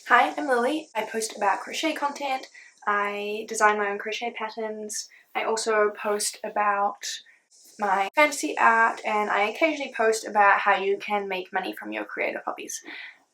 Hi, I'm Lily. I post about crochet content. I design my own crochet patterns. I also post about my fantasy art, and I occasionally post about how you can make money from your creative hobbies.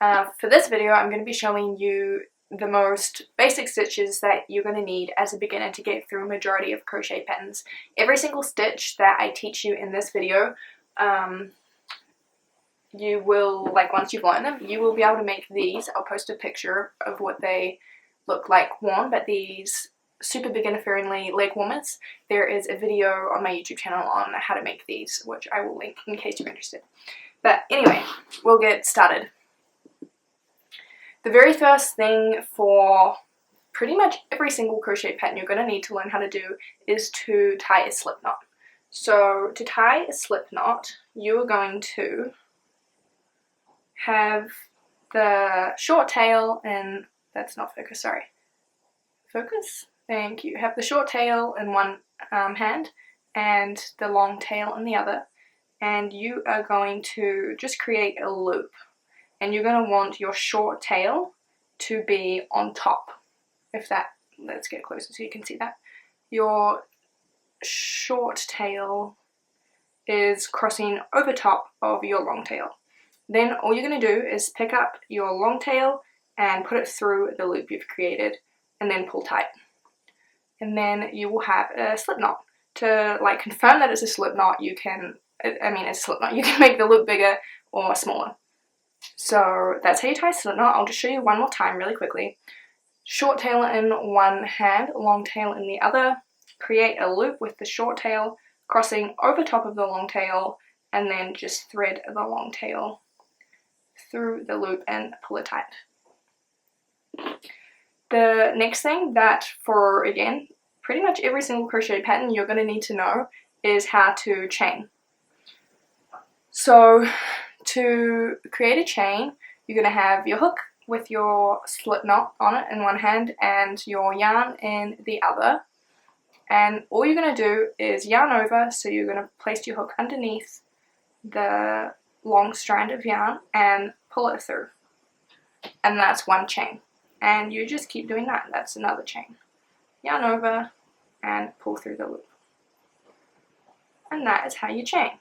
For this video, I'm going to be showing you the most basic stitches that you're going to need as a beginner to get through a majority of crochet patterns. Every single stitch that I teach you in this video, you will, once you've learned them, you will be able to make these. I'll post a picture of what they look like worn, but these super beginner friendly leg warmers, there is a video on my YouTube channel on how to make these, which I will link in case you're interested. But anyway, we'll get started. The very first thing for pretty much every single crochet pattern you're going to need to learn how to do is to tie a slip knot. So to tie a slip knot, you are going to have the short tail, and that's not focus, sorry. Focus? Thank you. Have the short tail in one hand and the long tail in the other, and you are going to just create a loop, and you're going to want your short tail to be on top. Let's get closer so you can see that. Your short tail is crossing over top of your long tail. Then all you're going to do is pick up your long tail and put it through the loop you've created, and then pull tight. And then you will have a slip knot. To confirm that it's a slip knot, you can make the loop bigger or smaller. So that's how you tie a slip knot. I'll just show you one more time really quickly. Short tail in one hand, long tail in the other. Create a loop with the short tail crossing over top of the long tail, and then just thread the long tail through the loop and pull it tight. The next thing that for, again, pretty much every single crochet pattern you're going to need to know is how to chain. So to create a chain, you're going to have your hook with your slip knot on it in one hand and your yarn in the other. And all you're going to do is yarn over, so you're going to place your hook underneath the long strand of yarn and pull it through, and that's one chain. And you just keep doing that. That's another chain. Yarn over and pull through the loop, and that is how you chain.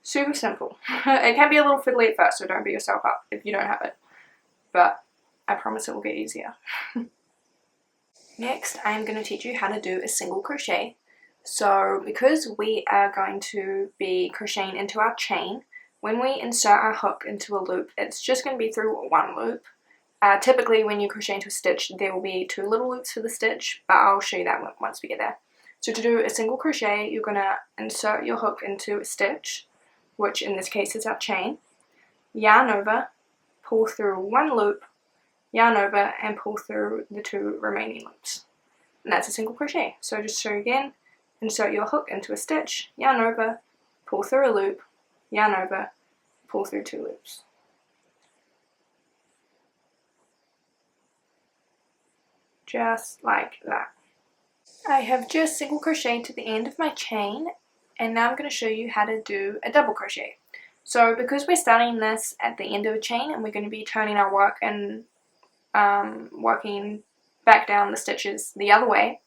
Super simple. It can be a little fiddly at first, so don't beat yourself up if you don't have it, but I promise it will get easier. Next, I am going to teach you how to do a single crochet. So because we are going to be crocheting into our chain, when we insert our hook into a loop, it's just going to be through one loop. Typically when you crochet into a stitch, there will be two little loops for the stitch, but I'll show you that once we get there. So to do a single crochet, you're going to insert your hook into a stitch, which in this case is our chain, yarn over, pull through one loop, yarn over, and pull through the two remaining loops. And that's a single crochet. So just show again. Insert your hook into a stitch, yarn over, pull through a loop, yarn over, pull through two loops. Just like that. I have just single crocheted to the end of my chain, and now I'm going to show you how to do a double crochet. So because we're starting this at the end of a chain and we're going to be turning our work and working back down the stitches the other way,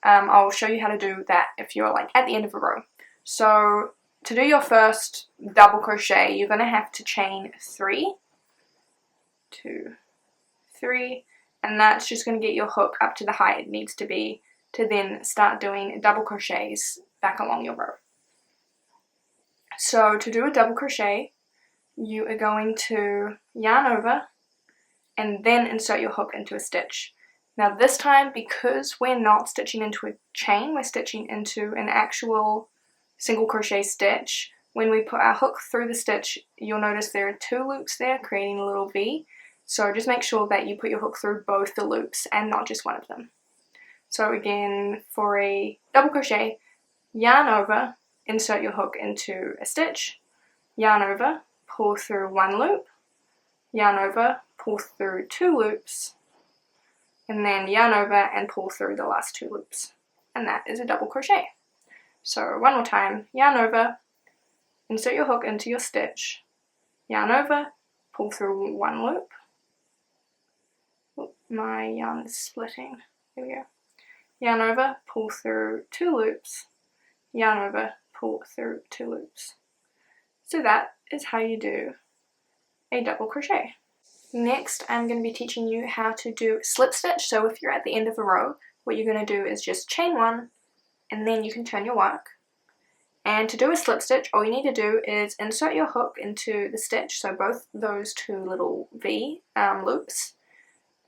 I'll show you how to do that if you're at the end of a row. So to do your first double crochet, you're going to have to chain 3, 2, 3, and that's just going to get your hook up to the height it needs to be to then start doing double crochets back along your row. So to do a double crochet, you are going to yarn over and then insert your hook into a stitch. Now this time, because we're not stitching into a chain, we're stitching into an actual single crochet stitch. When we put our hook through the stitch, you'll notice there are two loops there, creating a little V. So just make sure that you put your hook through both the loops and not just one of them. So again, for a double crochet, yarn over, insert your hook into a stitch, yarn over, pull through one loop, yarn over, pull through two loops, and then yarn over and pull through the last two loops. And that is a double crochet. So one more time, yarn over, insert your hook into your stitch, yarn over, pull through one loop, my yarn is splitting. There we go. Yarn over, pull through 2 loops, yarn over, pull through 2 loops. So that is how you do a double crochet. Next, I'm going to be teaching you how to do slip stitch. So if you're at the end of a row, what you're going to do is just chain 1 and then you can turn your work. And to do a slip stitch, all you need to do is insert your hook into the stitch, so both those 2 little V loops,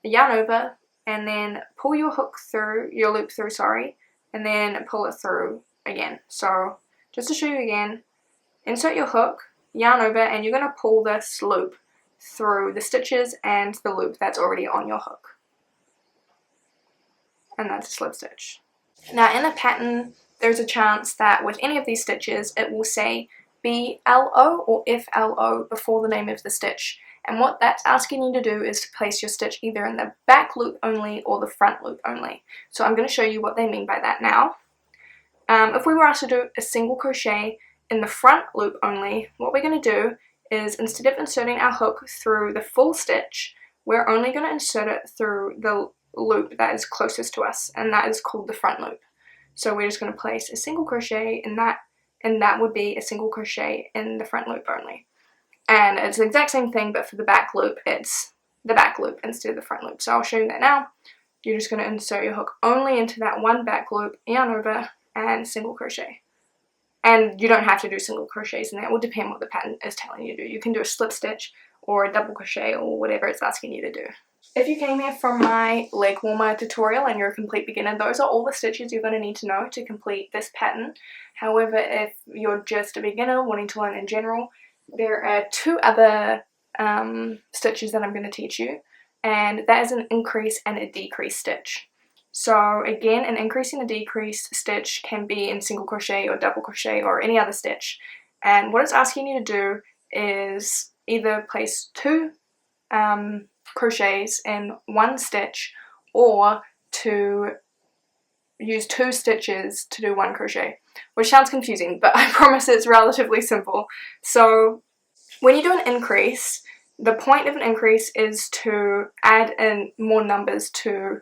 yarn over, and then pull your hook through, your loop through, sorry, and then pull it through again. So just to show you again, insert your hook, yarn over, and you're going to pull this loop through the stitches and the loop that's already on your hook. And that's a slip stitch. Now in a pattern, there's a chance that with any of these stitches it will say BLO or FLO before the name of the stitch, and what that's asking you to do is to place your stitch either in the back loop only or the front loop only. So I'm going to show you what they mean by that now. If we were asked to do a single crochet in the front loop only, what we're going to do is, instead of inserting our hook through the full stitch, we're only going to insert it through the loop that is closest to us, and that is called the front loop. So we're just going to place a single crochet in that, and that would be a single crochet in the front loop only. And it's the exact same thing, but for the back loop, it's the back loop instead of the front loop. So I'll show you that now. You're just going to insert your hook only into that one back loop, yarn over, and single crochet. And you don't have to do single crochets in there. It will depend what the pattern is telling you to do. You can do a slip stitch or a double crochet or whatever it's asking you to do. If you came here from my leg warmer tutorial and you're a complete beginner, those are all the stitches you're going to need to know to complete this pattern. However, if you're just a beginner wanting to learn in general, there are 2 other stitches that I'm going to teach you, and that is an increase and a decrease stitch. So again, an increase and a decrease stitch can be in single crochet or double crochet or any other stitch, and what it's asking you to do is either place 2 crochets in one stitch, or to use 2 stitches to do 1 crochet, which sounds confusing, but I promise it's relatively simple. So when you do an increase, the point of an increase is to add in more numbers to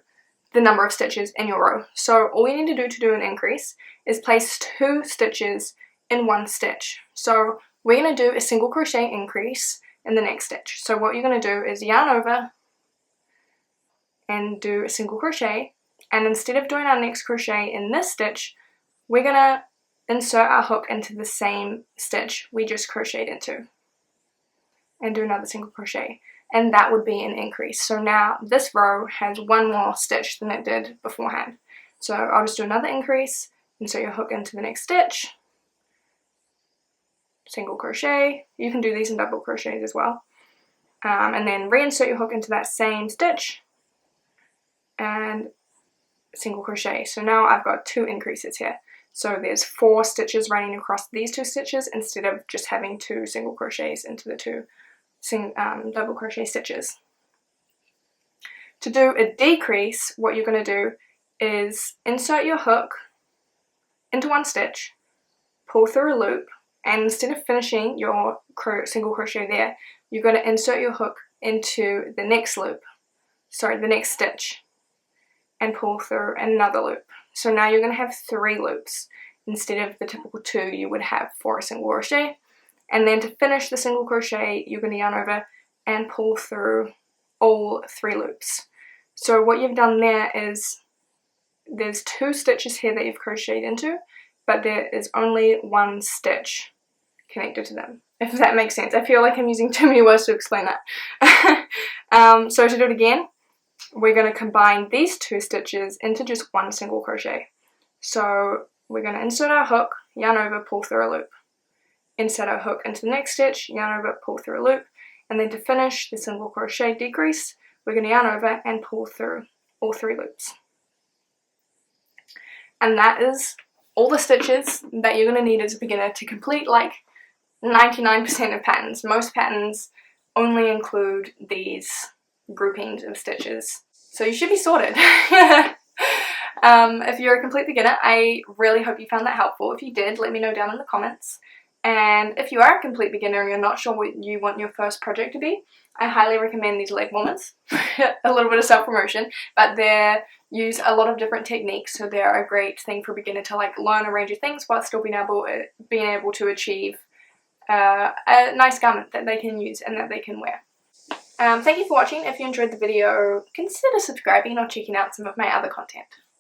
the number of stitches in your row. So all you need to do an increase is place 2 stitches in 1 stitch. So we're going to do a single crochet increase in the next stitch. So what you're going to do is yarn over and do a single crochet, and instead of doing our next crochet in this stitch, we're going to insert our hook into the same stitch we just crocheted into and do another single crochet, and that would be an increase. So now this row has 1 more stitch than it did beforehand. So I'll just do another increase, insert your hook into the next stitch, single crochet. You can do these in double crochets as well, and then reinsert your hook into that same stitch and single crochet. So now I've got 2 increases here. So there's 4 stitches running across these 2 stitches instead of just having 2 single crochets into the 2 double crochet stitches. To do a decrease, what you're going to do is insert your hook into 1 stitch, pull through a loop, and instead of finishing your single crochet there, you're going to insert your hook into the next loop, sorry, the next stitch, and pull through another loop. So now you're going to have 3 loops instead of the typical 2 you would have for a single crochet. And then to finish the single crochet, you're going to yarn over and pull through all 3 loops. So what you've done there is there's 2 stitches here that you've crocheted into, but there is only 1 stitch connected to them, if that makes sense. I feel like I'm using too many words to explain that. So to do it again, we're going to combine these 2 stitches into just 1 single crochet. So we're going to insert our hook, yarn over, pull through a loop. Insert our hook into the next stitch, yarn over, pull through a loop, and then to finish the single crochet decrease, we're going to yarn over and pull through all 3 loops. And that is all the stitches that you're going to need as a beginner to complete like 99% of patterns. Most patterns only include these groupings of stitches, so you should be sorted. If you're a complete beginner, I really hope you found that helpful. If you did, let me know down in the comments. And if you are a complete beginner and you're not sure what you want your first project to be, I highly recommend these leg warmers. A little bit of self-promotion, but they use a lot of different techniques, so they're a great thing for a beginner to like learn a range of things while still being able to achieve a nice garment that they can use and that they can wear. Thank you for watching. If you enjoyed the video, consider subscribing or checking out some of my other content.